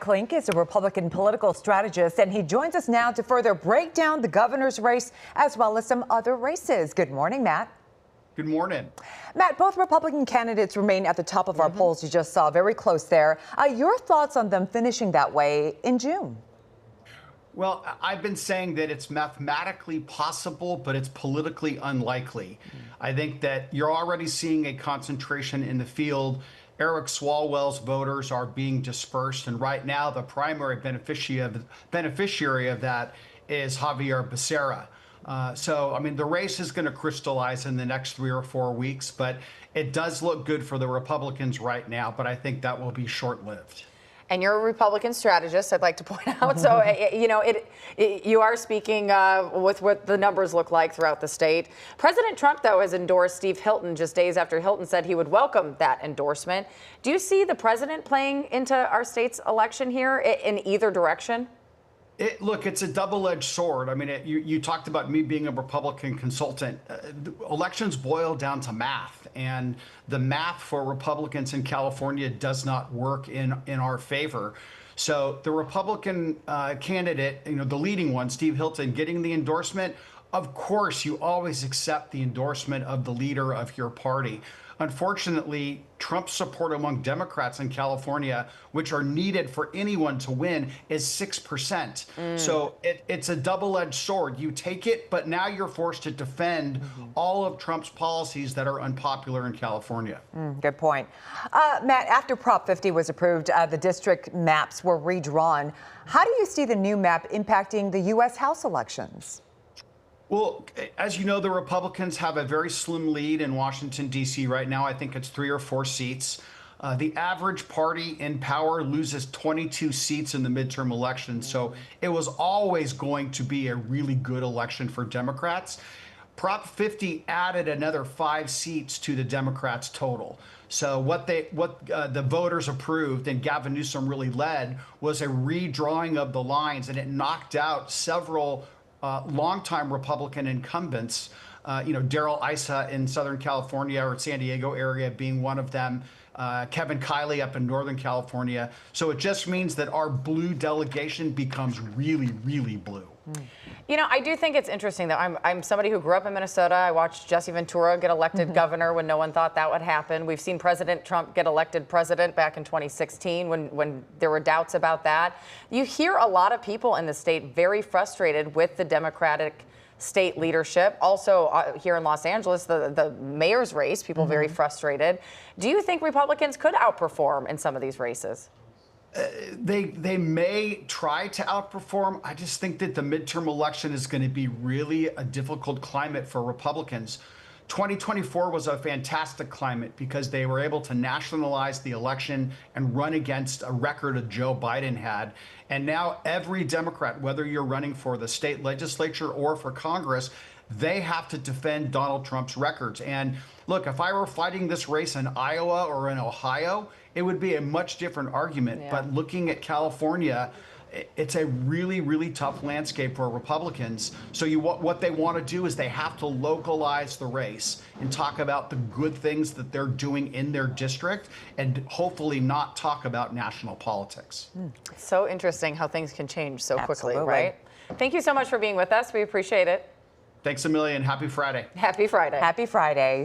Klink is a Republican political strategist, and he joins us now to further break down the governor's race as well as some other races. Good morning, Matt. Good morning. Matt, both Republican candidates remain at the top of our polls. You just saw very close there. Your thoughts on them finishing that way in June? Well, I've been saying that it's mathematically possible, but it's politically unlikely. I think that you're already seeing a concentration in the field. Eric Swalwell's voters are being dispersed, and right now the primary beneficiary of that is Javier Becerra. So, the race is going to crystallize in the next 3 or 4 weeks, but it does look good for the Republicans right now, but I think that will be short-lived. And you're a Republican strategist, I'd like to point out. So, you are speaking with what the numbers look like throughout the state. President Trump, though, has endorsed Steve Hilton just days after Hilton said he would welcome that endorsement. Do you see the president playing into our state's election here in either direction? Look, it's a double-edged sword. You talked about me being a Republican consultant. Elections boil down to math, and the math for Republicans in California does not work in our favor. So the Republican candidate, the leading one, Steve Hilton, getting the endorsement, of course, you always accept the endorsement of the leader of your party. Unfortunately, Trump's support among Democrats in California, which are needed for anyone to win, is 6%. So it's a double-edged sword. You take it, but now you're forced to defend all of Trump's policies that are unpopular in California. Good point. Matt, after Prop 50 was approved, the district maps were redrawn. How do you see the new map impacting the U.S. House elections? Well, as you know, the Republicans have a very slim lead in Washington, D.C. right now. I think it's 3 or 4 seats. The average party in power loses 22 seats in the midterm election. So it was always going to be a really good election for Democrats. Prop 50 added another 5 seats to the Democrats' total. So what the voters approved and Gavin Newsom really led was a redrawing of the lines, and it knocked out several longtime Republican incumbents, Darrell Issa in Southern California or San Diego area being one of them, Kevin Kiley up in Northern California. So it just means that our blue delegation becomes really, really blue. I do think it's interesting that I'm somebody who grew up in Minnesota. I watched Jesse Ventura get elected governor when no one thought that would happen. We've seen President Trump get elected president back in 2016 when there were doubts about that. You hear a lot of people in the state very frustrated with the Democratic state leadership. Also here in Los Angeles, the mayor's race, people very frustrated. Do you think Republicans could outperform in some of these races? They may try to outperform. I just think that the midterm election is going to be really a difficult climate for Republicans. 2024 was a fantastic climate because they were able to nationalize the election and run against a record that Joe Biden had. And now every Democrat, whether you're running for the state legislature or for Congress, they have to defend Donald Trump's records. And look, if I were fighting this race in Iowa or in Ohio, it would be a much different argument. Yeah. But looking at California, it's a really, really tough landscape for Republicans. So what they want to do is they have to localize the race and talk about the good things that they're doing in their district and hopefully not talk about national politics. It's so interesting how things can change so quickly, right? Thank you so much for being with us. We appreciate it. Thanks a million. Happy Friday. Happy Friday. Happy Friday.